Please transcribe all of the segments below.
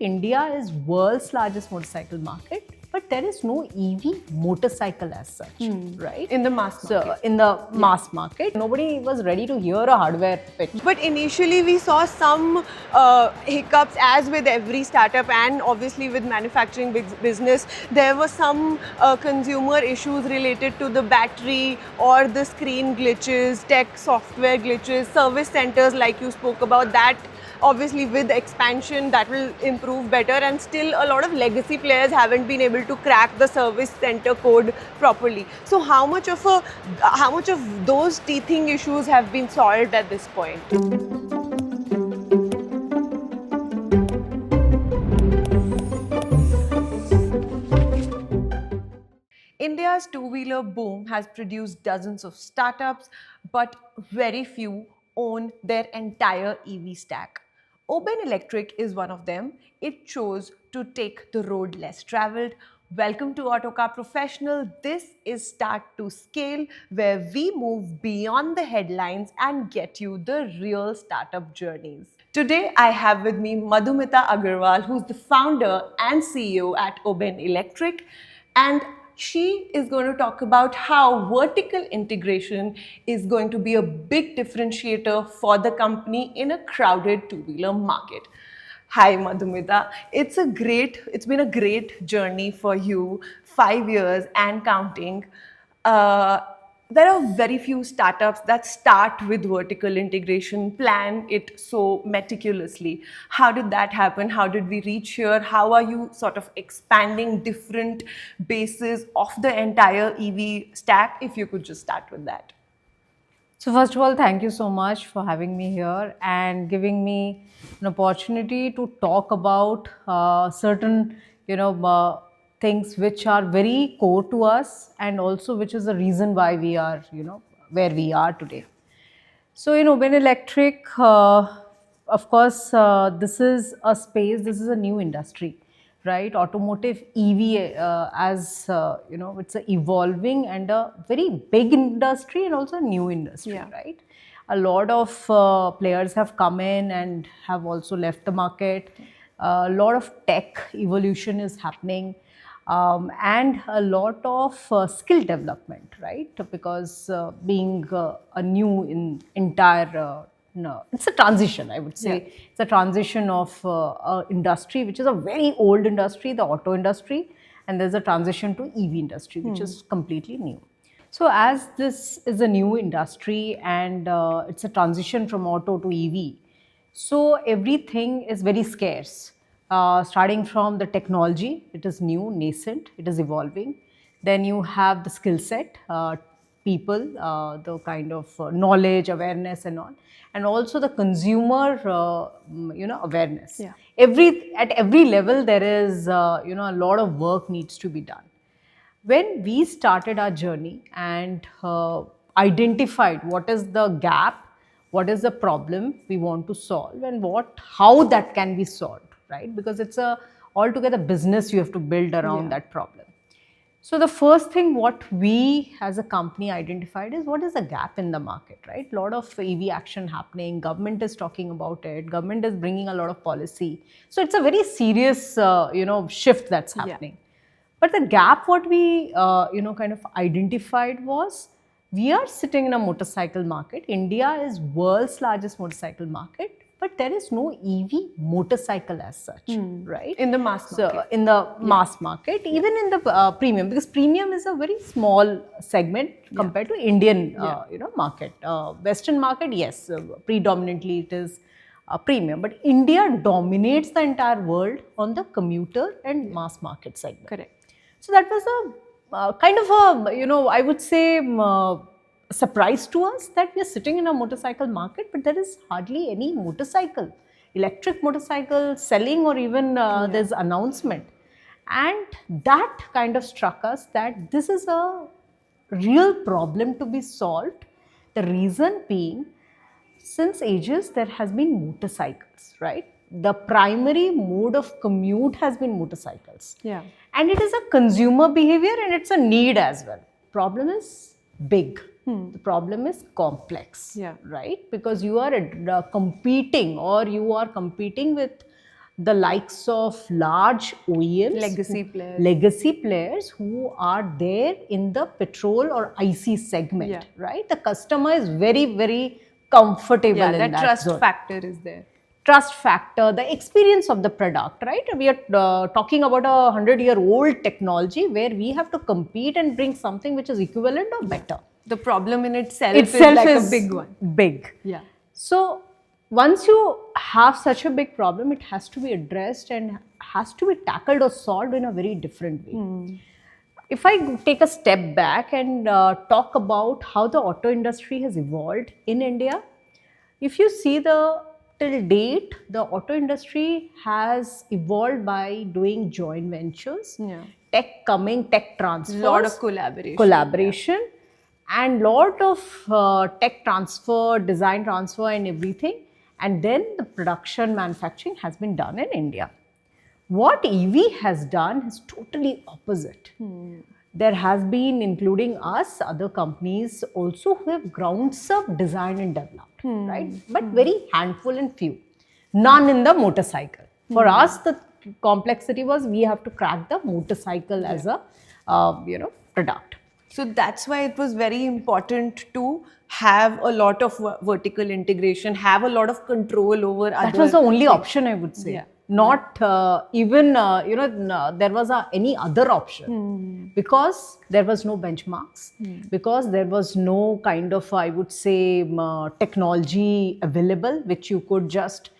India is world's largest motorcycle market, but there is no EV motorcycle as such, right? In the mass market. In the mass market, nobody was ready to hear a hardware pitch. But initially we saw some hiccups, as with every startup and obviously with manufacturing business. There were some consumer issues related to the battery or the screen glitches, tech software glitches, service centers like you spoke about. That obviously with expansion that will improve better, and still a lot of legacy players haven't been able to crack the service center code properly. So how much of those teething issues have been solved at this point? India's two-wheeler boom has produced dozens of startups, but very few own their entire EV stack. Oben Electric is one of them. It chose to take the road less traveled. Welcome to Autocar Professional. This is Start to Scale, where we move beyond the headlines and get you the real startup journeys. Today, I have with me Madhumita Agarwal, who's the founder and CEO at Oben Electric, and she is going to talk about how vertical integration is going to be a big differentiator for the company in a crowded two-wheeler market. Hi Madhumita, it's been a great journey for you, 5 years and counting. There are very few startups that start with vertical integration, plan it so meticulously. How did that happen? How did we reach here? How are you sort of expanding different bases of the entire EV stack? If you could just start with that. So first of all, thank you so much for having me here and giving me an opportunity to talk about certain, things which are very core to us, and also which is the reason why we are, where we are today. So in Oben Electric, of course, this is a space, this is a new industry, right? Automotive EV, it's a evolving and a very big industry, and also a new industry, right? A lot of players have come in and have also left the market. A lot of tech evolution is happening. And a lot of skill development, right? Because being a new entire, it's a transition, I would say. Yeah. It's a transition of industry, which is a very old industry, the auto industry, and there's a transition to EV industry, which is completely new. So as this is a new industry and it's a transition from auto to EV, so everything is very scarce. Starting from the technology, it is new, nascent, it is evolving. Then you have the skill set, people, the kind of knowledge, awareness and all. And also the consumer, awareness. Yeah. At every level, there is, a lot of work needs to be done. When we started our journey and identified what is the gap, what is the problem we want to solve, and how that can be solved, right? Because it's a altogether business you have to build around that problem. So the first thing what we as a company identified is what is the gap in the market, right? A lot of EV action happening, government is talking about it, government is bringing a lot of policy. So it's a very serious, shift that's happening. Yeah. But the gap what we, kind of identified was, we are sitting in a motorcycle market. India is world's largest motorcycle market, but there is no EV motorcycle as such, right? In the mass market. So in the mass market, even in the premium, because premium is a very small segment compared to Indian, market. Western market, yes, predominantly it is premium, but India dominates the entire world on the commuter and mass market segment. Correct. So that was a kind of a, I would say, surprise to us that we are sitting in a motorcycle market, but there is hardly any electric motorcycle selling, or even there's announcement. And that kind of struck us that this is a real problem to be solved. The reason being, since ages there has been motorcycles, right? The primary mode of commute has been motorcycles. Yeah. And it is a consumer behavior and it's a need as well. Problem is big. The problem is complex, right? Because you are competing with the likes of large OEMs, legacy players who are there in the petrol or IC segment, Yeah. right? The customer is very, very comfortable Yeah, in that that trust zone. factor is there. Trust factor, the experience of the product, right? We are talking about a 100-year-old technology where we have to compete and bring something which is equivalent or better. The problem in itself is like a big one. Big. Yeah. So once you have such a big problem, it has to be addressed and has to be tackled or solved in a very different way. If I take a step back and talk about how the auto industry has evolved in India, if you see the till date, the auto industry has evolved by doing joint ventures, Yeah. tech transfers, Lot of collaboration. and lot of tech transfer, design transfer, and everything. And then the production manufacturing has been done in India. What EV has done is totally opposite. There has been, including us, other companies also who have grounds up designed and developed, right? But very handful and few. None in the motorcycle. For us, the complexity was we have to crack the motorcycle as a product. So that's why it was very important to have a lot of vertical integration, have a lot of control over other. That was the only option, I would say. Yeah. Not even, there was any other option because there was no benchmarks, because there was no kind of, I would say, technology available which you could just,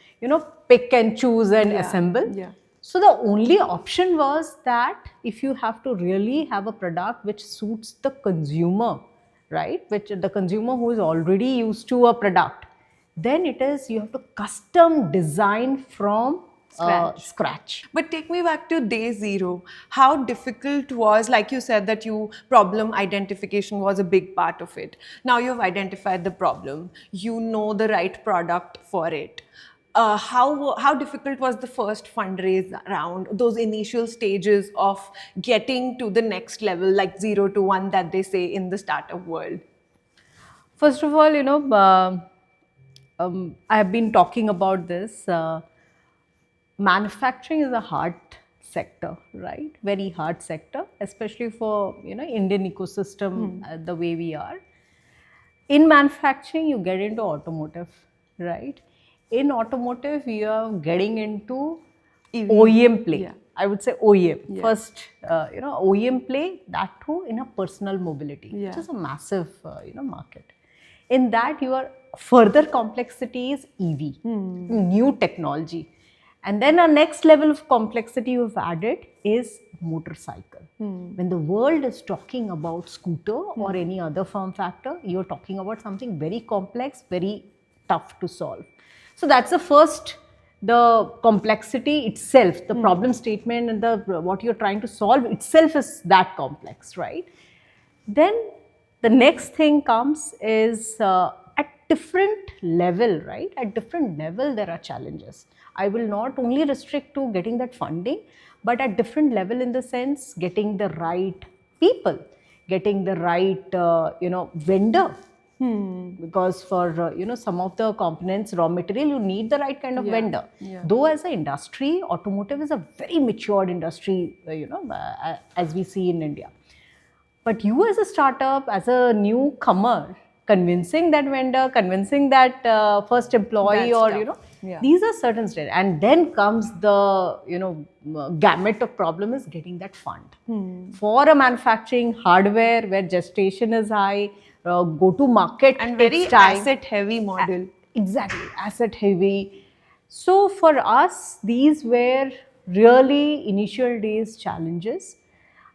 pick and choose and assemble. Yeah. So the only option was that if you have to really have a product which suits the consumer, right, which the consumer who is already used to a product, then it is you have to custom design from scratch. But take me back to day zero. How difficult was, like you said, that problem identification was a big part of it. Now you've identified the problem. You know the right product for it. How difficult was the first fundraise round, those initial stages of getting to the next level, like 0 to 1 that they say in the startup world? First of all, I have been talking about this. Manufacturing is a hard sector, right? Very hard sector, especially for Indian ecosystem the way we are. In manufacturing, you get into automotive, right? In automotive, you are getting into OEM play. Yeah. I would say OEM. Yeah. First, OEM play, that too in a personal mobility, Yeah. which is a massive, market. In that, your further complexity is EV, new technology. And then a next level of complexity you've added is motorcycle. When the world is talking about scooter or any other form factor, you're talking about something very complex, very tough to solve. So that's the first, the complexity itself, the problem statement and the what you're trying to solve itself is that complex, right? Then the next thing comes is at different level, right? At different level there are challenges. I will not only restrict to getting that funding, but at different level in the sense getting the right people, getting the right vendor. Because for some of the components, raw material, you need the right kind of vendor. Yeah. Though as an industry, automotive is a very matured industry, as we see in India. But you as a startup, as a newcomer, convincing that vendor, convincing that first employee, That's or tough. Yeah. these are certain steps. And then comes the gamut of problem is getting that fund for a manufacturing hardware where gestation is high, go to market And takes very time. asset heavy model. Exactly, asset heavy. So for us, these were really initial days challenges.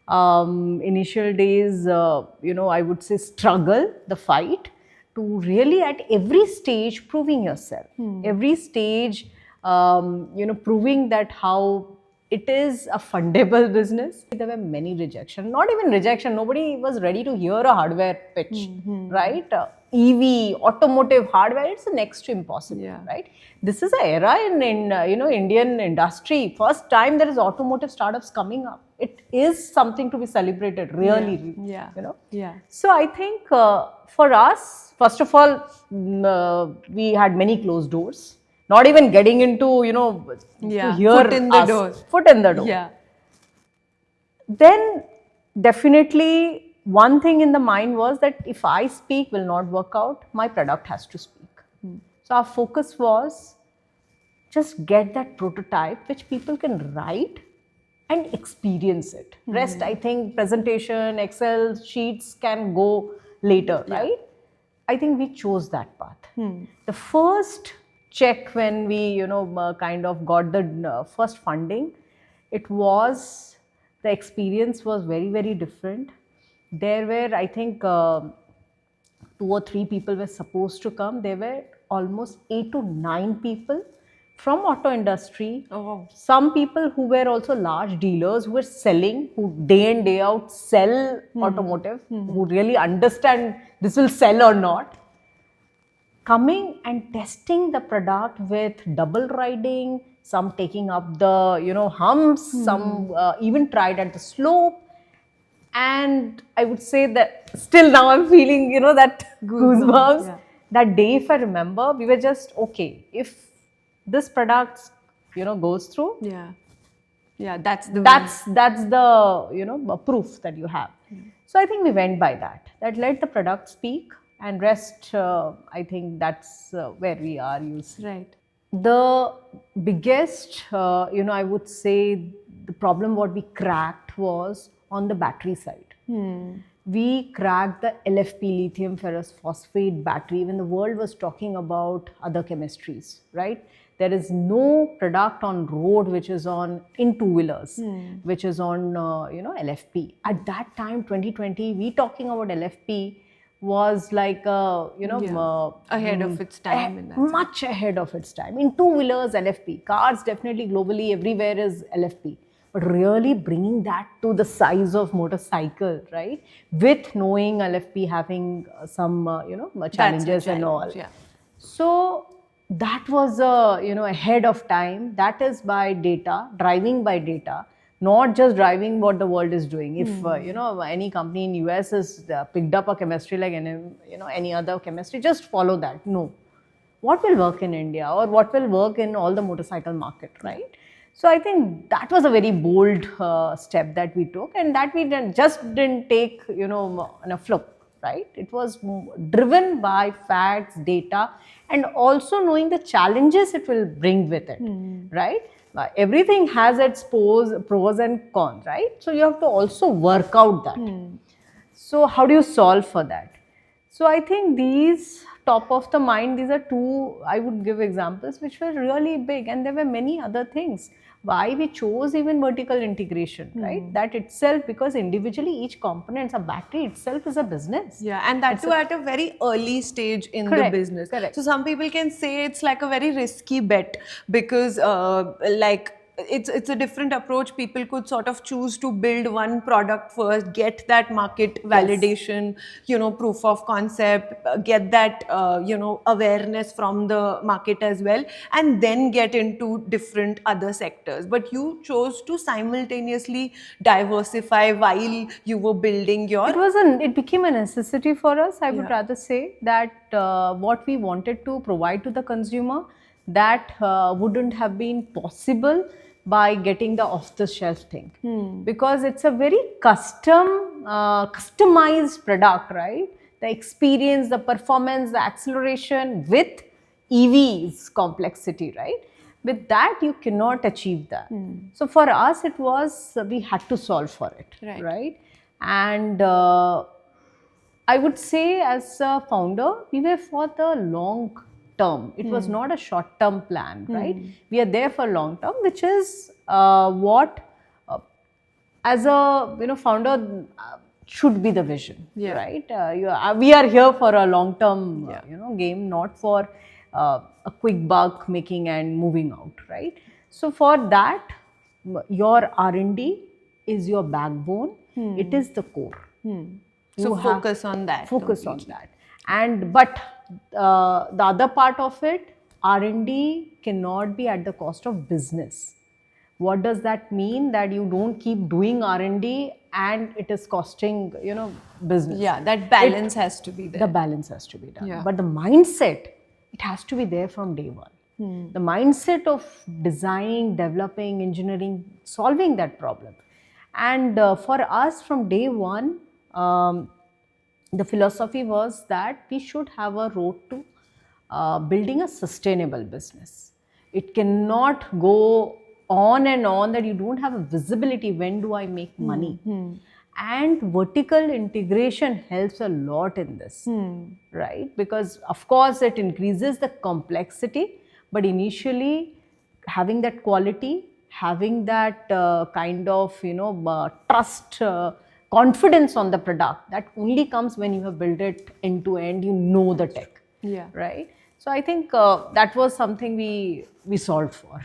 Initial days, I would say struggle, the fight to really at every stage proving yourself. Every stage, proving that how it is a fundable business. There were many rejection, not even rejection. Nobody was ready to hear a hardware pitch, right? EV, automotive hardware, it's the next to impossible, Yeah. right? This is an era in Indian industry. First time there is automotive startups coming up. It is something to be celebrated, really. Yeah. Yeah. So I think for us, first of all, we had many closed doors. not even getting into, Yeah, to hear foot in the us. door. Foot in the door. Yeah. Then definitely one thing in the mind was that if I speak will not work out, my product has to speak. So our focus was just get that prototype which people can write and experience it. Rest, I think, presentation, Excel sheets can go later, right? I think we chose that path. The first check when we, kind of got the first funding, it was, the experience was very, very different. There were, I think, 2 or 3 people were supposed to come. There were almost 8 to 9 people from auto industry. Oh, wow. Some people who were also large dealers who were selling, who day in day out sell automotive, who really understand this will sell or not, coming and testing the product with double riding, some taking up the humps, some even tried at the slope. And I would say that still now I'm feeling, that goosebumps. Yeah. That day, if I remember, we were just, okay, if this product, goes through, Yeah. Yeah, that's the that's the, proof that you have. So I think we went by that let the product speak, and rest, I think that's where we are used. right. The biggest, I would say the problem what we cracked was on the battery side. We cracked the LFP, lithium ferrous phosphate battery, when the world was talking about other chemistries, right? There is no product on road which is on, in two-wheelers, which is on, LFP. At that time, 2020, we talking about LFP was like, Ahead of its time in that much ahead of its time. In two-wheelers, LFP. Cars, definitely globally, everywhere is LFP. But really bringing that to the size of motorcycle, right? With knowing LFP having some, challenges and all. challenge, yeah. So that was, ahead of time. That is by data, driving by data, not just driving what the world is doing. If, any company in US has picked up a chemistry like any other chemistry, just follow that. No. What will work in India, or what will work in all the motorcycle market, right? So I think that was a very bold step that we took, and that we didn't take, in a fluke, right? It was driven by facts, data, and also knowing the challenges it will bring with it, right? Everything has its pros and cons, right? So you have to also work out that. So how do you solve for that? So I think these, top of the mind, these are two, I would give examples which were really big, and there were many other things. Why we chose even vertical integration, right? That itself, because individually each components, a battery itself is a business. Yeah, and that too at a very early stage in Correct, the business. correct. So some people can say it's like a very risky bet because like it's a different approach. People could sort of choose to build one product first, get that market validation, proof of concept, get that awareness from the market as well, and then get into different other sectors. But you chose to simultaneously diversify while you were building your It became a necessity for us. I would rather say that what we wanted to provide to the consumer, that wouldn't have been possible by getting the off-the-shelf thing, because it's a very customized product, right? The experience, the performance, the acceleration with EV's complexity, right? With that, you cannot achieve that. So for us, it was, we had to solve for it, right? And I would say, as a founder, we were for the long term. It was not a short term plan, right? We are there for long term, which is what, as a founder, should be the vision, right? We are here for a long term, game, not for a quick buck making and moving out, right? So for that, your R&D is your backbone. It is the core. So focus on that. Focus on that. And but the other part of it, R&D cannot be at the cost of business. What does that mean? That you don't keep doing R&D and it is costing, business. Yeah, that balance has to be there. The balance has to be done. But the mindset, it has to be there from day one. The mindset of designing, developing, engineering, solving that problem. And for us from day one, the philosophy was that we should have a road to building a sustainable business. It cannot go on and on that you don't have a visibility, when do I make money. And vertical integration helps a lot in this, right? Because of course it increases the complexity, but initially having that quality, having that kind of trust, confidence on the product, that only comes when you have built it end to end, you know the tech. Yeah. Right. So I think that was something we solved for.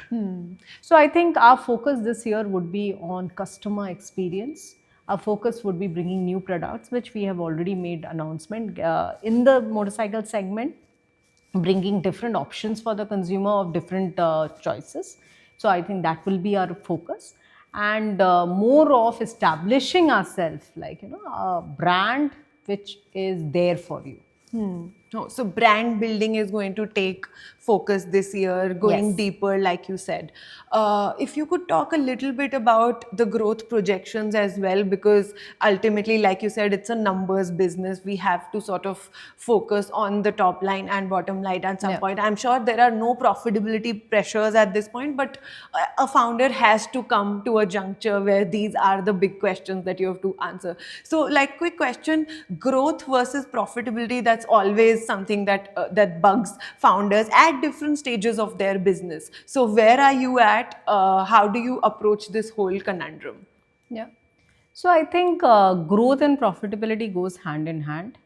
So I think our focus this year would be on customer experience. Our focus would be bringing new products, which we have already made announcement in the motorcycle segment, bringing different options for the consumer of different choices. So I think that will be our focus, and more of establishing ourselves like a brand which is there for you. Oh, so brand building is going to take focus this year, going Yes. deeper, like you said. If you could talk a little bit about the growth projections as well, because ultimately, like you said, it's a numbers business. We have to sort of focus on the top line and bottom line at some Yeah. point. I'm sure there are no profitability pressures at this point, but a founder has to come to a juncture where these are the big questions that you have to answer. So, like, quick question: growth versus profitability. That's always something that bugs founders at different stages of their business. So where are you at? How do you approach this whole conundrum? Yeah. So I think growth and profitability goes hand in hand.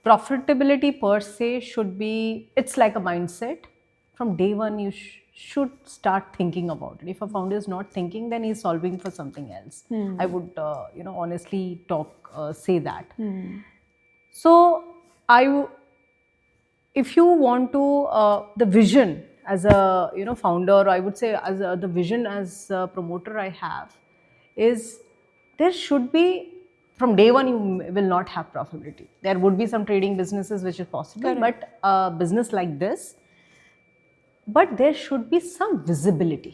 Profitability per se should be, it's like a mindset. From day one, you should start thinking about it. If a founder is not thinking, then he's solving for something else. I would, honestly say that. So if you want to, the vision as a founder, or I would say as the vision as a promoter I have is, there should be, from day one you will not have profitability. There would be some trading businesses which is possible, but a business like this, but there should be some visibility,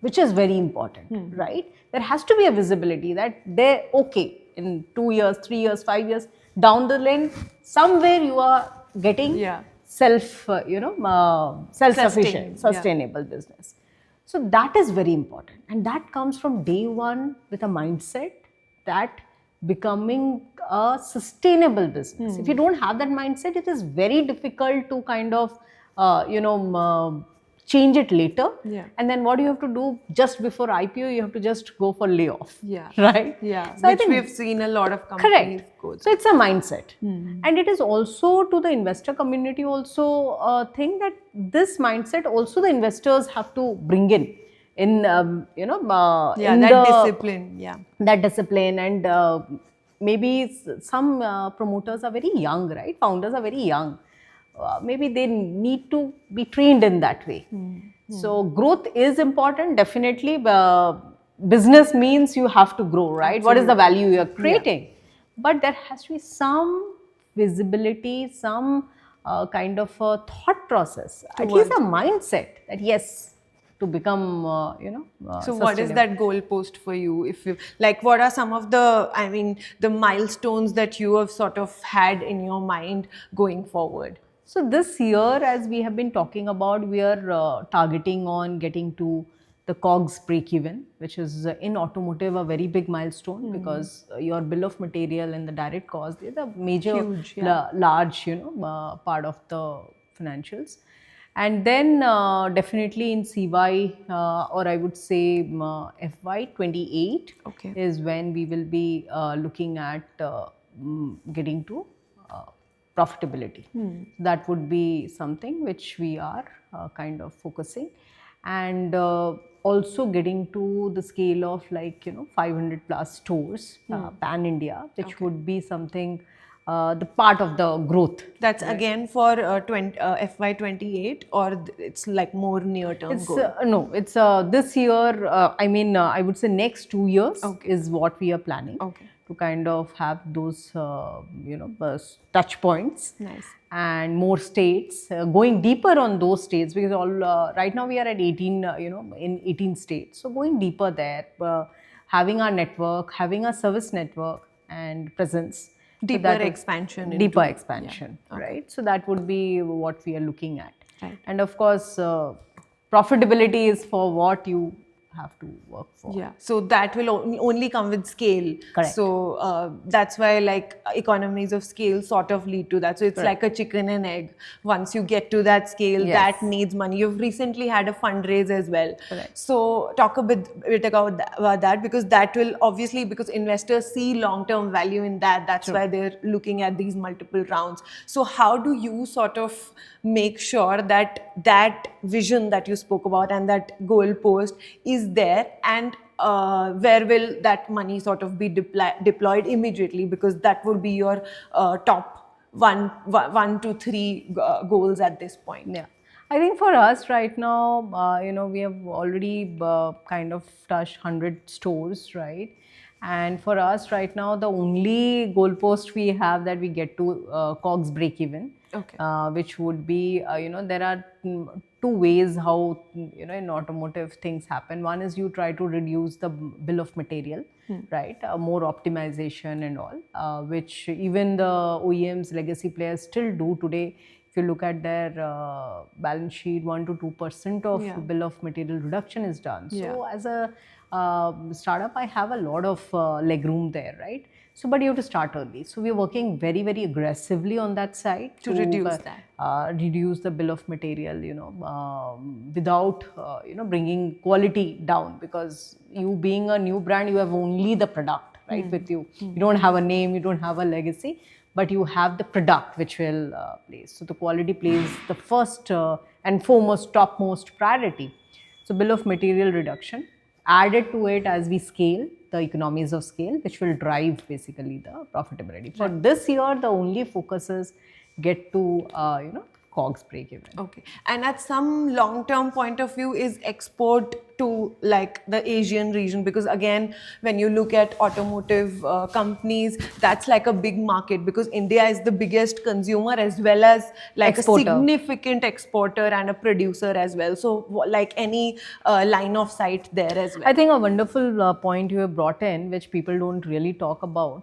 which is very important, right? There has to be a visibility that they're okay in 2 years, 3 years, 5 years down the lane, somewhere you are getting self-sufficient, sustainable business. So that is very important, and that comes from day one with a mindset that becoming a sustainable business. If you don't have that mindset, it is very difficult to kind of change it later. And then what you have to do just before IPO, you have to just go for layoff. Right. So which we've seen a lot of companies go through. So it's a mindset, and it is also to the investor community also a thing that this mindset also the investors have to bring in Discipline. That discipline, and maybe some promoters are very young, right? Founders are very young. Maybe they need to be trained in that way. So growth is important, definitely. Business means you have to grow, right? What is the value you are creating? But there has to be some visibility, some kind of a thought process, at least a mindset that yes, to become so what is that goal post for you? If you like, what are some of the milestones that you have sort of had in your mind going forward? So this year, as we have been talking about, we are targeting on getting to the COGS break-even, which is in automotive a very big milestone, because your bill of material and the direct cost is a major, large, part of the financials. And then definitely in CY, or I would say FY28 is when we will be looking at getting to profitability. That would be something which we are kind of focusing, and also getting to the scale of 500 plus stores pan India, which would be something the part of the growth. That's again for FY28, or it's like more near term goal? No, it's this year. I would say next 2 years is what we are planning. to kind of have those, touch points. Nice. And more states, going deeper on those states, because all right now we are at 18, in 18 states. So going deeper there, having our network, having a service network and presence. So Deeper that would- expansion Deeper into- expansion, yeah. Okay. right? So that would be what we are looking at. Right. And of course, profitability is for what you have to work for. Yeah, so that will only come with scale. Correct. So that's why like economies of scale sort of lead to that. So it's Correct. like a chicken and egg. Once you get to that scale, Yes. that needs money. You've recently had a fundraise as well. Correct. So talk a bit about that, because that will obviously, because investors see long-term value in that. That's why they're looking at these multiple rounds. So how do you sort of make sure that that vision that you spoke about and that goal post is there, and where will that money sort of be deployed immediately, because that would be your top one to three goals at this point? Yeah. I think for us right now, we have already kind of touched 100 stores, right? And for us right now, the only goalpost we have that we get to COGS break even. Okay. Which would be, there are two ways how, in automotive things happen. One is you try to reduce the bill of material, right? More optimization and all, which even the OEMs, legacy players still do today. If you look at their balance sheet, 1 to 2% of Yeah. bill of material reduction is done. So Yeah. as a startup, I have a lot of leg room there, right? So, but you have to start early. So we are working very, very aggressively on that side To reduce that. reduce the bill of material, without bringing quality down, because you being a new brand, you have only the product, right, with you. You don't have a name, you don't have a legacy, but you have the product which will place. So the quality plays the first and foremost, topmost priority. So bill of material reduction, added to it as we scale, the economies of scale, which will drive basically the profitability. For this year, the only focus is get to, COGS break even. Okay. And at some long-term point of view, is export to like the Asian region? Because again, when you look at automotive companies, that's like a big market, because India is the biggest consumer as well as like Exporter. a significant exporter and a producer as well. So like any line of sight there as well. I think a wonderful point you have brought in, which people don't really talk about.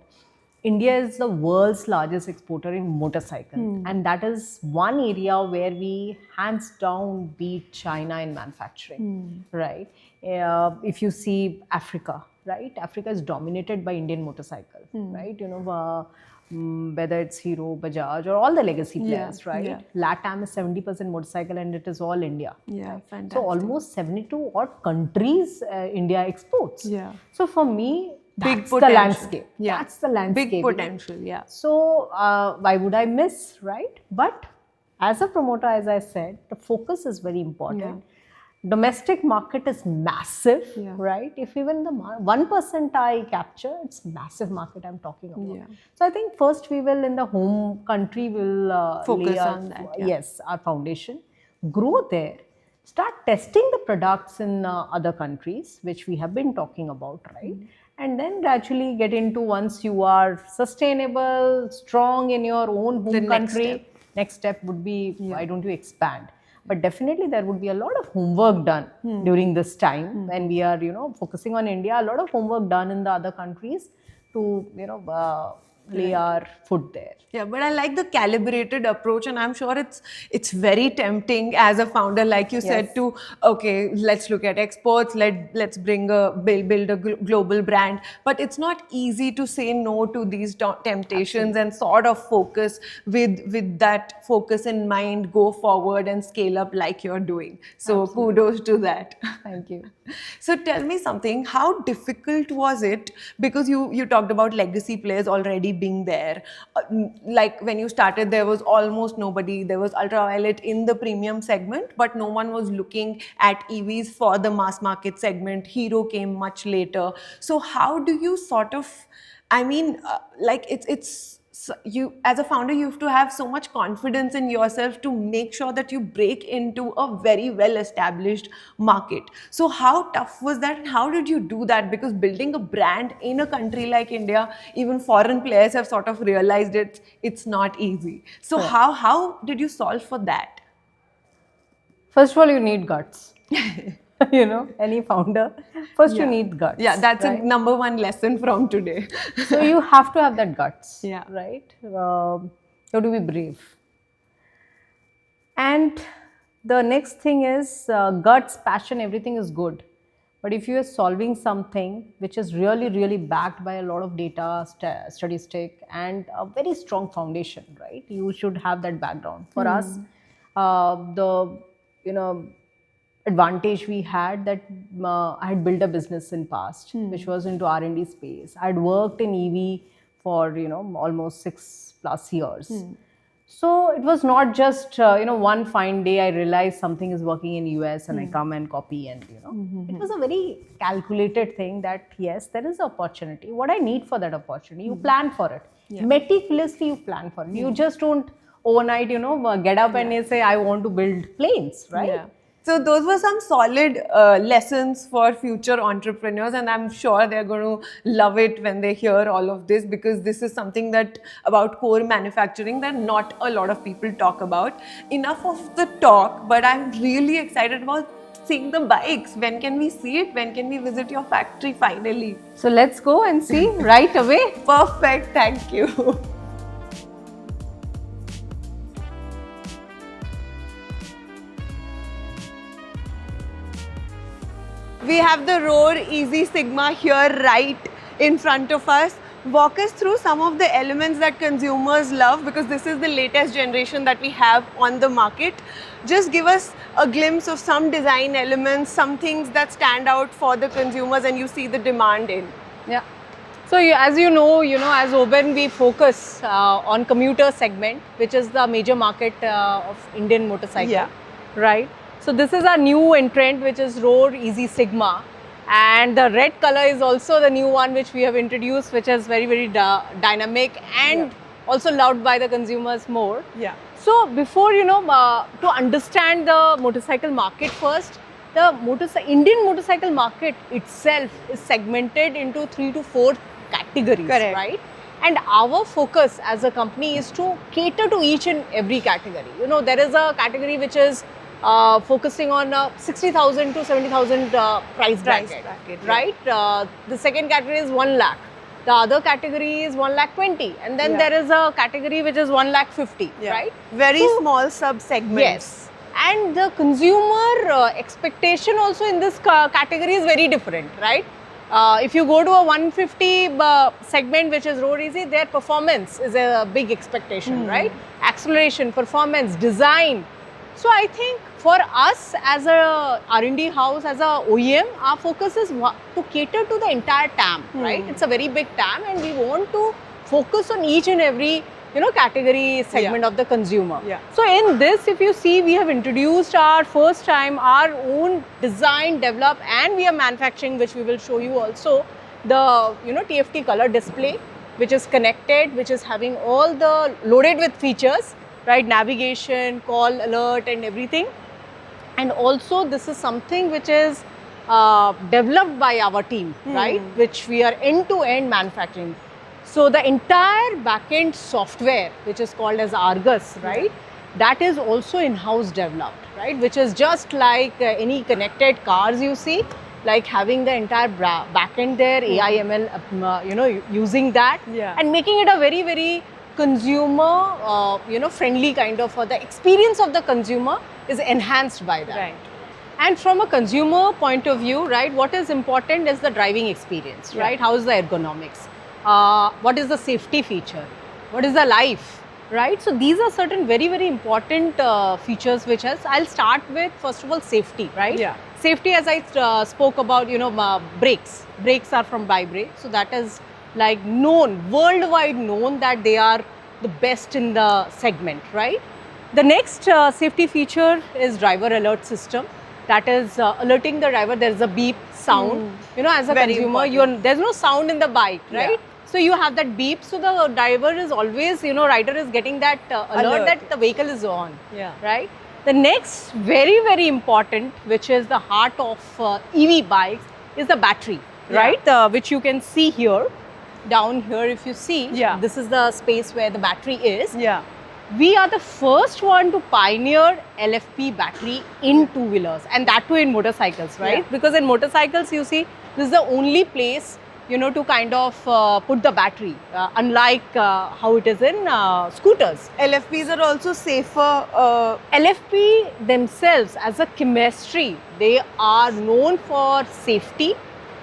India is the world's largest exporter in motorcycle, and that is one area where we hands down beat China in manufacturing, right? If you see Africa, right? Africa is dominated by Indian motorcycle, right? Whether it's Hero, Bajaj, or all the legacy players, right? yeah. LATAM is 70% motorcycle, and it is all India. Yeah, fantastic. So almost 72 odd countries India exports. Yeah. So for me, Big that's the potential. landscape. Yeah. That's the landscape. Big potential, yeah. So why would I miss, right? But as a promoter, as I said, the focus is very important. Domestic market is massive, Yeah. right? If even the 1% I capture, it's massive market I'm talking about. Yeah. So I think first we will, in the home country, will Focus lay on that, yeah. Yes, our foundation, grow there, start testing the products in other countries, which we have been talking about, right? And then gradually get into, once you are sustainable, strong in your own home next country, step. next step would be, why don't you expand? But definitely there would be a lot of homework done during this time when we are, focusing on India, a lot of homework done in the other countries to, lay our foot there. Yeah, but I like the calibrated approach, and I'm sure it's very tempting as a founder, like you said, Yes. to okay, let's look at exports, let's build a global brand. But it's not easy to say no to these temptations and sort of focus with that focus in mind, go forward and scale up like you're doing. So kudos to that. Thank you. So tell me something, how difficult was it? Because you talked about legacy players already being there. Like when you started, there was almost nobody. There was Ultraviolet in the premium segment, but no one was looking at EVs for the mass market segment. Hero came much later. So how do you sort of, I mean, like it's so you, as a founder, you have to have so much confidence in yourself to make sure that you break into a very well established market. So how tough was that, and how did you do that? Because building a brand in a country like India, even foreign players have sort of realized it's not easy. So Correct. how did you solve for that? First of all, you need guts. You know, any founder, first you Yeah. need guts. Yeah, that's right? a number one lesson from today. So you have to have that guts. Yeah. Right? You have to be brave. And the next thing is guts, passion, everything is good. But if you are solving something which is really, really backed by a lot of data, statistic, and a very strong foundation, right? You should have that background. For us, the you know advantage we had that I had built a business in past, which was into R&D space. I'd worked in EV for almost 6+ years. So it was not just one fine day I realized something is working in US and I come and copy, and it was a very calculated thing that yes, there is opportunity. What I need for that opportunity, you plan for it. Meticulously you plan for it. You just don't overnight get up and you say I want to build planes, right? Yeah. So those were some solid lessons for future entrepreneurs, and I'm sure they're going to love it when they hear all of this, because this is something that about core manufacturing that not a lot of people talk about. Enough of the talk, but I'm really excited about seeing the bikes. When can we see it? When can we visit your factory finally? So let's go and see right away. Perfect. Thank you. We have the Roar Easy Sigma here right in front of us. Walk us through some of the elements that consumers love, because this is the latest generation that we have on the market. Just give us a glimpse of some design elements, some things that stand out for the consumers and you see the demand in. Yeah. So as you know, as Oben, we focus on commuter segment, which is the major market of Indian motorcycle. Yeah. Right. So this is our new entrant, which is Roar Easy Sigma, and the red color is also the new one which we have introduced, which is very, very dynamic and also loved by the consumers more. Yeah. So before to understand the motorcycle market first, the Indian motorcycle market itself is segmented into 3 to 4 categories. Correct. Right? And our focus as a company is to cater to each and every category. There is a category which is focusing on 60,000 to 70,000 price bracket, right? The second category is 1 lakh. The other category is 1,20,000, and then there is a category which is 1,50,000, right? Very small sub-segments. Yes. And the consumer expectation also in this category is very different, right? If you go to a 150 segment, which is Road Easy, their performance is a big expectation, right? Acceleration, performance, design. So I think for us as a R&D house, as a OEM, our focus is to cater to the entire TAM, right? It's a very big TAM, and we want to focus on each and every category segment of the consumer. Yeah. So in this, if you see, we have introduced our first time our own design, develop, and we are manufacturing, which we will show you also, the TFT color display, which is connected, which is having all the loaded with features, right? Navigation, call, alert, and everything. And also this is something which is developed by our team, right? Which we are end-to-end manufacturing. So the entire backend software, which is called as Argus, right? That is also in-house developed, right? Which is just like any connected cars you see, like having the entire backend there, AI, ML, using that, and making it a very, very consumer, friendly kind of, the experience of the consumer is enhanced by that. Right. And from a consumer point of view, right, what is important is the driving experience, right? How is the ergonomics? What is the safety feature? What is the life, right? So these are certain very, very important features which I'll start with, first of all, safety, right? Yeah. Safety, as I spoke about, brakes. Brakes are from Bi-Brake. So that is like known, worldwide known that they are the best in the segment, right? The next safety feature is driver alert system. That is alerting the driver. There is a beep sound. As a Very consumer, important. there's no sound in the bike, right? So you have that beep. So the driver is always, rider is getting that alert that the vehicle is on. Yeah. Right. The next very important, which is the heart of EV bikes, is the battery. Yeah. Right. Which you can see here. Down here, if you see, Yeah. this is the space where the battery is. Yeah. We are the first one to pioneer LFP battery in two-wheelers, and that too in motorcycles, right? Yeah. Because in motorcycles, you see, this is the only place, to kind of put the battery, unlike how it is in scooters. LFPs are also safer. LFP themselves as a chemistry, they are known for safety,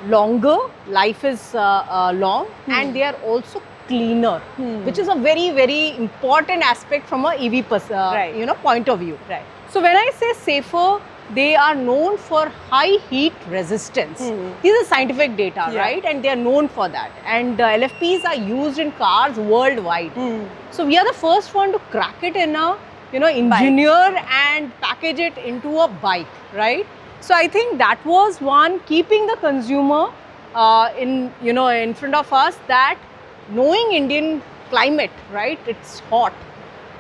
longer, life is long, and they are also cleaner, which is a very important aspect from a EV Right. point of view. Right. So when I say safer, they are known for high heat resistance. These are scientific data, Yeah. right? And they are known for that. And LFPs are used in cars worldwide. So we are the first one to crack it in a, engineer and package it into a bike, right? So I think that was one, keeping the consumer in front of us, that knowing Indian climate, right? It's hot.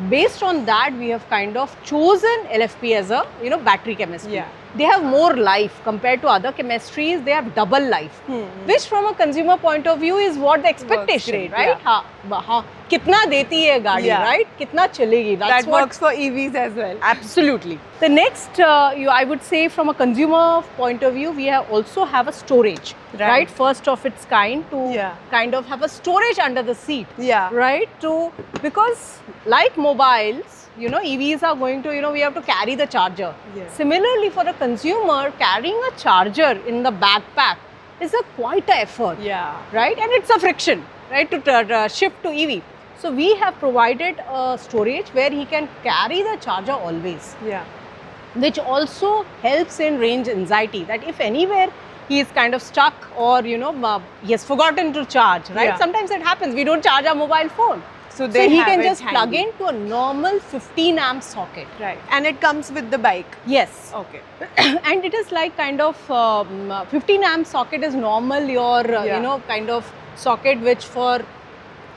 Based on that, we have kind of chosen LFP as a, battery chemistry. Yeah. They have more life compared to other chemistries. They have double life, which from a consumer point of view is what the expectation, great, right? yeah. Kitna deti hai gaadi, Yeah. right? Kitna chalegi. That's That what works for EVs as well. Absolutely. The next, I would say, from a consumer point of view, we also have a storage, Right. First of its kind, to Yeah. kind of have a storage under the seat, Yeah. right? Because like mobiles, EVs are going to, we have to carry the charger. Yeah. Similarly, for a consumer, carrying a charger in the backpack is quite an effort, Yeah. right? And it's a friction, right, to shift to EV. So we have provided a storage where he can carry the charger always, Yeah. which also helps in range anxiety, that if anywhere he is kind of stuck, or he has forgotten to charge, right? Yeah. Sometimes it happens, we don't charge our mobile phone. So So they he have can it just plug handy. into a normal 15 amp socket. Right. And it comes with the bike. Yes. Okay. And it is like kind of 15 amp socket is normal, your Yeah. kind of socket which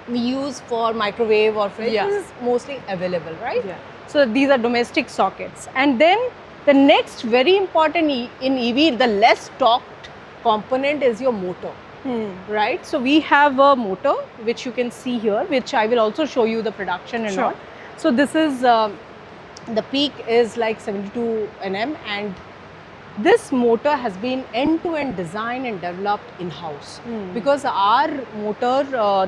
we use for microwave or fridge. Yeah. This is mostly available, right? Yeah. So these are domestic sockets. And then the next very important in EV, the less talked component is your motor, right? So we have a motor which you can see here, which I will also show you the production and Sure. all. So this is the peak is like 72 Nm, and this motor has been end-to-end designed and developed in-house, because our motor,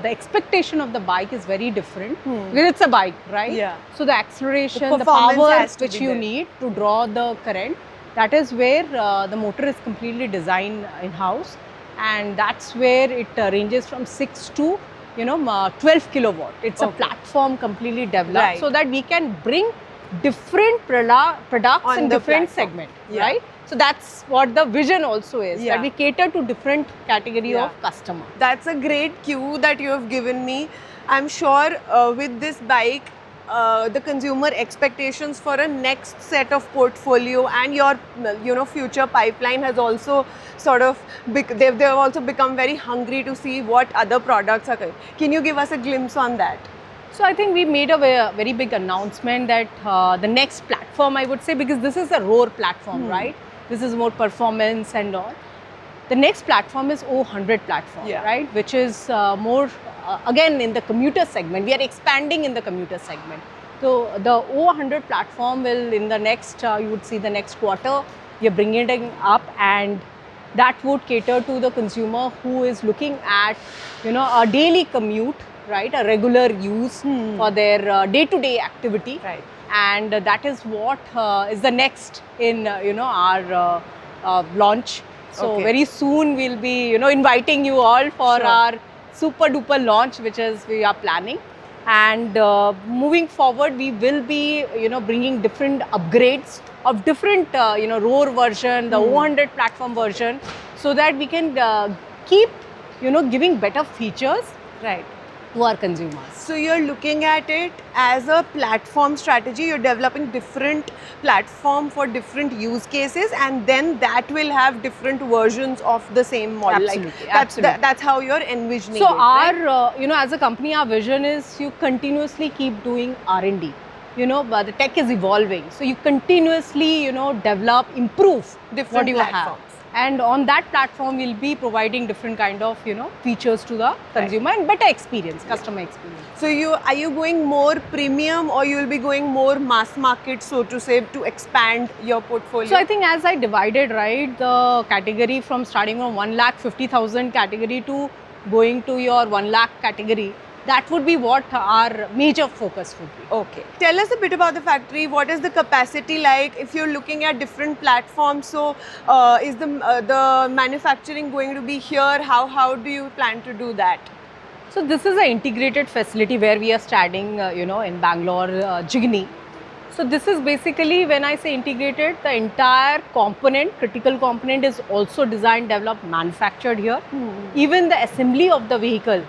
the expectation of the bike is very different, because it's a bike, right? Yeah. So the acceleration, the performance power has to which be you there. need to draw the current, that is where the motor is completely designed in-house, and that's where it ranges from 6 to 12 kilowatt. It's a Okay. platform completely developed, Right. so that we can bring different products On in the different platform. segment, Yeah. right? So that's what the vision also is, Yeah. that we cater to different category Yeah. of customer. That's a great cue that you have given me. I'm sure with this bike, the consumer expectations for a next set of portfolio and your future pipeline has also sort of they've also become very hungry to see what other products are coming. Can you give us a glimpse on that? So I think we made a very big announcement that the next platform, I would say, because this is a Roar platform, right? This is more performance and all. The next platform is O100 platform, Yeah. right? Which is more, again, in the commuter segment. We are expanding in the commuter segment. So the O100 platform will, in the next, you would see the next quarter, we are bringing it up, and that would cater to the consumer who is looking at, a daily commute, right? A regular use for their day-to-day activity. Right. And that is what is the next in, our launch. So Okay. very soon we'll be, inviting you all for Sure. our super duper launch, which is we are planning. And moving forward, we will be, bringing different upgrades of different, Roar version, the O100 platform version, so that we can keep, giving better features. Right. to our consumers. So you're looking at it as a platform strategy. You're developing different platform for different use cases, and then that will have different versions of the same model. Absolutely, That's how you're envisioning So it, right? our, as a company, our vision is you continuously keep doing R&D. But the tech is evolving, so you continuously, develop, improve Different what you platforms. have. And on that platform, we'll be providing different kind of, features to the consumer and better experience, customer experience. So are you going more premium, or you will be going more mass market, so to say, to expand your portfolio? So I think as I divided, right, the category from starting from 1,50,000 category to going to your 1 lakh category, that would be what our major focus would be. Okay. Tell us a bit about the factory. What is the capacity like? If you're looking at different platforms, so is the manufacturing going to be here? How do you plan to do that? So this is an integrated facility where we are standing, in Bangalore, Jigni. So this is basically, when I say integrated, the entire component, critical component is also designed, developed, manufactured here. Even the assembly of the vehicle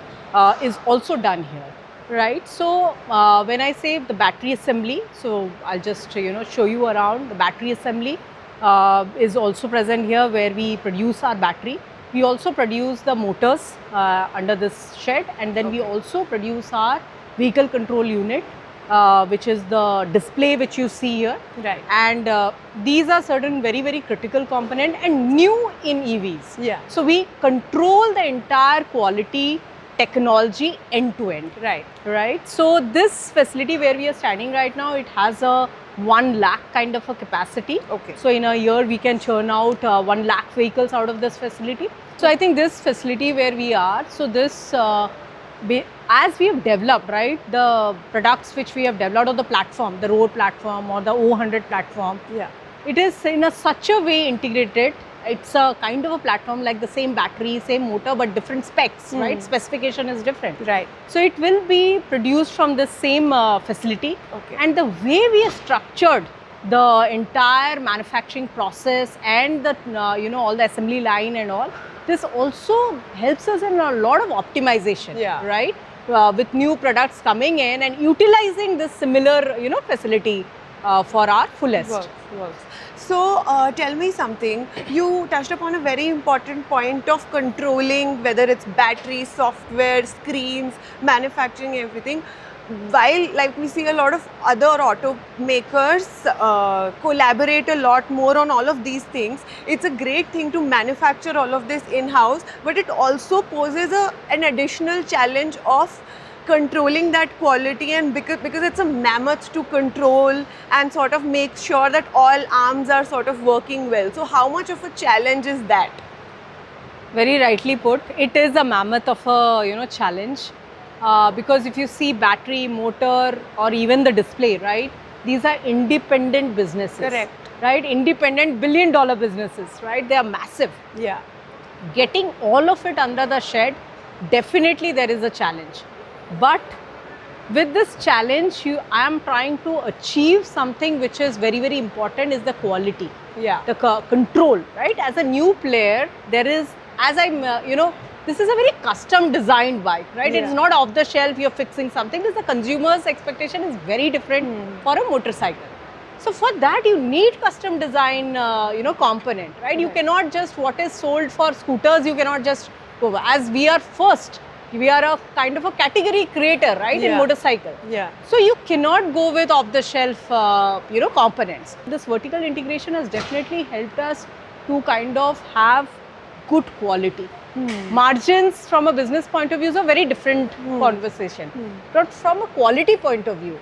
is also done here, right? So when I say the battery assembly, so I'll just show you around. The battery assembly is also present here, where we produce our battery. We also produce the motors under this shed, and then we also produce our vehicle control unit, which is the display which you see here. Right. And these are certain very, very critical component and new in EVs. Yeah. So we control the entire quality technology end to end. Right. So this facility where we are standing right now, it has a 1 lakh kind of a capacity. Okay. So in a year we can churn out 1 lakh vehicles out of this facility. So I think this facility where we are, so this as we have developed, right, the products which we have developed on the platform, the road platform or the O100 platform, Yeah. it is in such a way integrated. It's a kind of a platform like the same battery, same motor, but different specs, right? Specification is different. Right. So it will be produced from the same facility. Okay. And the way we have structured the entire manufacturing process and the, all the assembly line and all, this also helps us in a lot of optimization, Yeah. right? With new products coming in and utilizing this similar, facility for our fullest. Works. So tell me something. You touched upon a very important point of controlling, whether it's battery, software, screens, manufacturing, everything. While like we see a lot of other automakers collaborate a lot more on all of these things, it's a great thing to manufacture all of this in-house, but it also poses an additional challenge of controlling that quality, and because it's a mammoth to control and sort of make sure that all arms are sort of working well. So how much of a challenge is that? Very rightly put. It is a mammoth of a challenge, because if you see battery, motor, or even the display, right? These are independent businesses. Correct. Right? Independent billion-dollar businesses, right? They are massive. Yeah. Getting all of it under the shed, definitely there is a challenge. But with this challenge, I am trying to achieve something which is very, very important, is the quality. Yeah. The control, right? As a new player, there is, as I'm, this is a very custom designed bike, right? Yeah. It's not off the shelf, you're fixing something. Because the consumer's expectation is very different for a motorcycle. So for that, you need custom design, component, right? You cannot just, what is sold for scooters, you cannot just go. As we are first, we are a kind of a category creator, right, in motorcycle. Yeah. So you cannot go with off-the-shelf, components. This vertical integration has definitely helped us to kind of have good quality. Margins from a business point of view is a very different conversation. But from a quality point of view,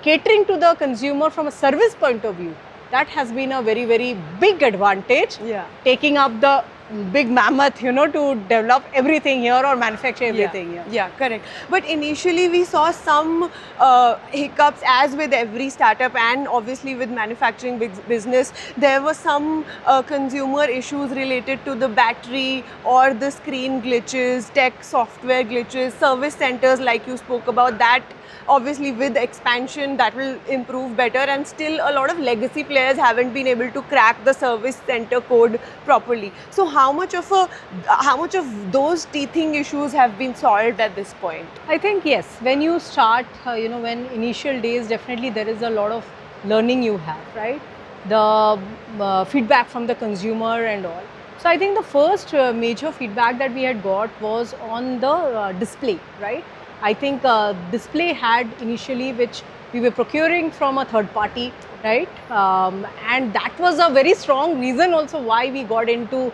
catering to the consumer from a service point of view, that has been a very, very big advantage. Yeah. Taking up the big mammoth, to develop everything here or manufacture everything here. Yeah, correct. But initially we saw some hiccups, as with every startup and obviously with manufacturing business. There were some consumer issues related to the battery or the screen glitches, tech software glitches, service centers like you spoke about. That obviously with expansion that will improve better, and still a lot of legacy players haven't been able to crack the service center code properly. So how much of those teething issues have been solved at this point? I think yes, when you start, when initial days, definitely there is a lot of learning you have, right? The feedback from the consumer and all. So I think the first major feedback that we had got was on the display, right? I think display had initially, which we were procuring from a third party, right? And that was a very strong reason also why we got into,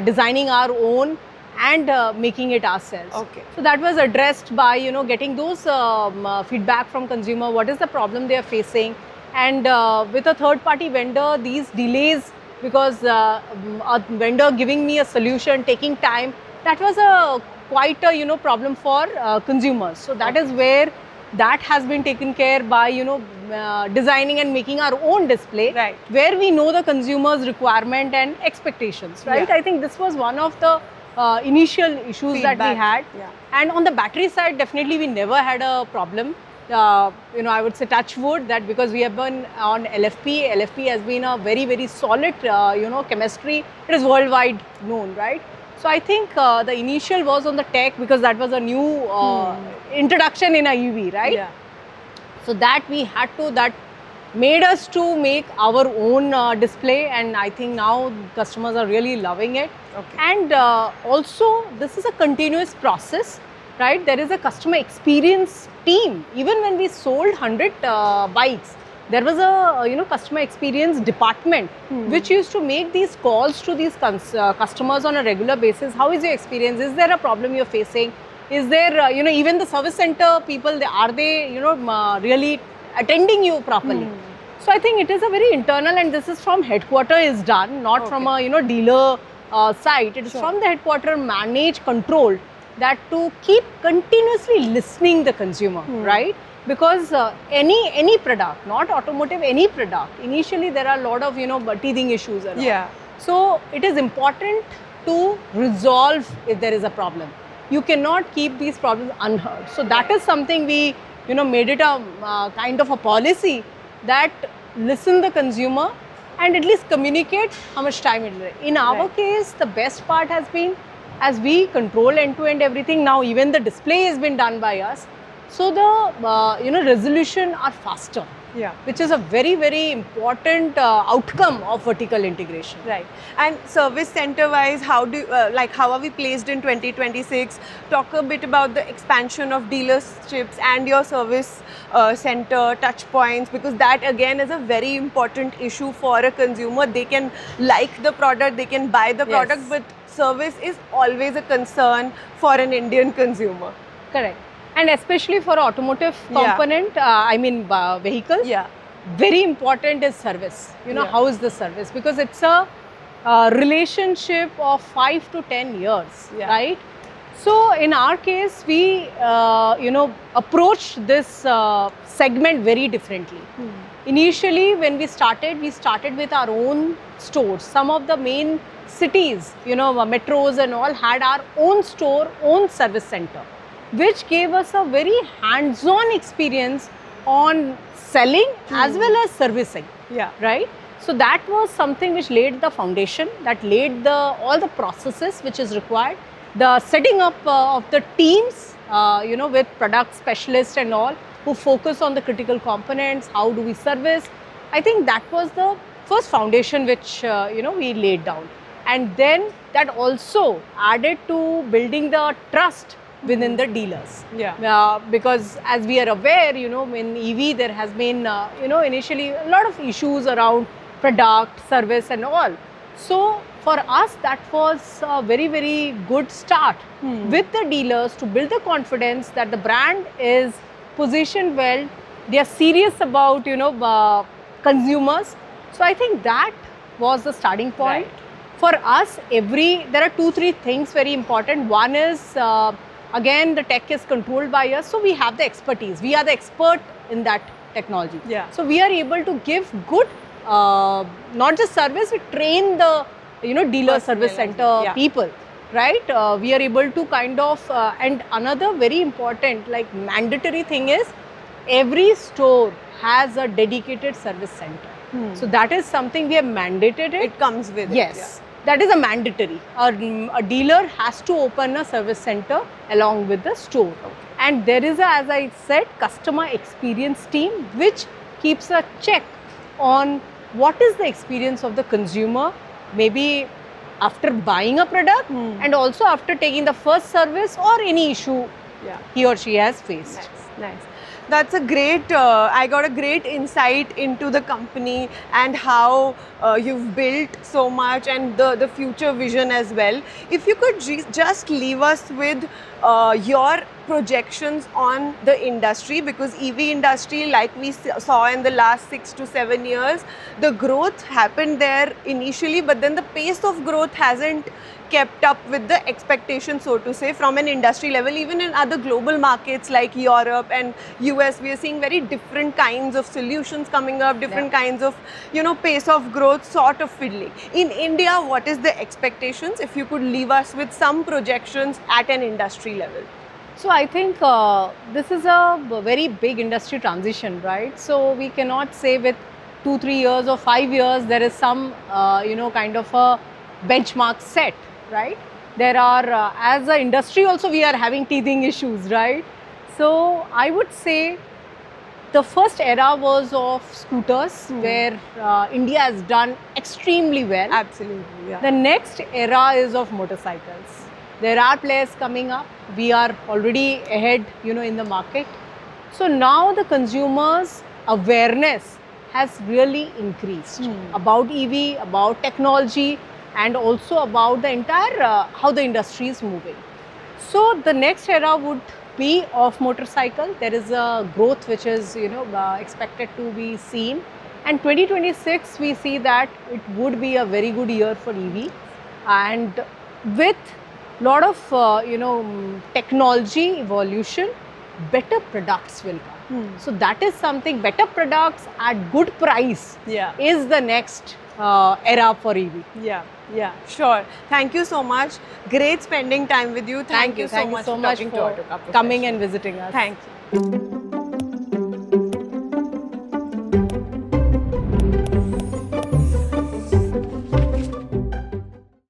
designing our own and making it ourselves. Okay. So that was addressed by, getting those feedback from consumer, what is the problem they are facing. And with a third party vendor, these delays, because a vendor giving me a solution, taking time, that was quite a, problem for consumers. So that is where that has been taken care by, designing and making our own display, Right. where we know the consumer's requirement and expectations, right? Yeah. I think this was one of the initial issues that we Feedback, had. yeah. And on the battery side, definitely we never had a problem. I would say touch wood that because we have been on LFP. LFP has been a very, very solid, chemistry. It is worldwide known, right? So I think the initial was on the tech, because that was a new introduction in a EV, right? Yeah. So that we had to, that made us to make our own display, and I think now customers are really loving it. Okay. And also this is a continuous process, right? There is a customer experience team. Even when we sold 100 bikes, there was a customer experience department which used to make these calls to these customers on a regular basis. How is your experience? Is there a problem you're facing? Is there even the service center people, are they really attending you properly? So I think it is a very internal, and this is from headquarter is done, not from a dealer site. It is from the headquarter, managed, controlled, that to keep continuously listening the consumer, right? Because any product, not automotive, any product, initially there are a lot of teething issues and all. Yeah. So it is important to resolve if there is a problem. You cannot keep these problems unheard. So that is something we made it a kind of a policy, that listen the consumer and at least communicate how much time it will. In our case, the best part has been, as we control end-to-end everything, now even the display has been done by us. So the resolution are faster. Yeah. Which is a very, very important outcome of vertical integration. Right. And service center wise, how are we placed in 2026? Talk a bit about the expansion of dealerships and your service center touch points, because that again is a very important issue for a consumer. They can like the product, they can buy the product, but service is always a concern for an Indian consumer. Correct. And especially for automotive component, vehicle, very important is service. How is the service? Because it's a relationship of 5 to 10 years, right? So in our case, we, approach this segment very differently. Initially, when we started with our own stores. Some of the main cities, metros and all, had our own store, own service center, which gave us a very hands-on experience on selling as well as servicing. Right? So that was something which laid the foundation, that laid all the processes which is required, the setting up of the teams, with product specialists and all, who focus on the critical components, how do we service. I think that was the first foundation which, we laid down. And then that also added to building the trust within the dealers. Because as we are aware, in EV there has been, initially a lot of issues around product, service and all. So for us, that was a very, very good start with the dealers to build the confidence that the brand is positioned well. They are serious about, consumers. So I think that was the starting point. For us, there are 2-3 things very important. One is, again, the tech is controlled by us, so we have the expertise. We are the expert in that technology. So we are able to give good, not just service, we train the dealer service center people, right? We are able to kind of, and another very important, like mandatory thing is, every store has a dedicated service center. So that is something we have mandated it. It comes with it. that is a mandatory. A dealer has to open a service center along with the store. And there is a, as I said, customer experience team which keeps a check on what is the experience of the consumer, maybe after buying a product and also after taking the first service or any issue he or she has faced. Nice. That's a great, I got a great insight into the company and how you've built so much and the future vision as well. If you could just leave us with your projections on the industry, because EV industry, like we saw in the last 6 to 7 years, the growth happened there initially, but then the pace of growth hasn't kept up with the expectations, so to say, from an industry level. Even in other global markets like Europe and US, we are seeing very different kinds of solutions coming up, different kinds of, you know, pace of growth sort of fiddling. In India, what is the expectations? If you could leave us with some projections at an industry level. So I think this is a very big industry transition, right? So we cannot say with 2-3 years or 5 years there is some you know, kind of a benchmark set, right? There are as an industry also we are having teething issues, right? So I would say the first era was of scooters where India has done extremely well. Absolutely, yeah. The next era is of motorcycles. There are players coming up. We are already ahead, you know, in the market. So now the consumers' awareness has really increased about EV, about technology, and also about the entire how the industry is moving. So the next era would be of motorcycle. There is a growth which is, you know, expected to be seen. And 2026, we see that it would be a very good year for EV, and with lot of you know, technology evolution, better products will come. So that is something, better products at good price is the next era for EV. Yeah, sure. Thank you so much. Great spending time with you. Thank you so much for coming and visiting us. Thank you.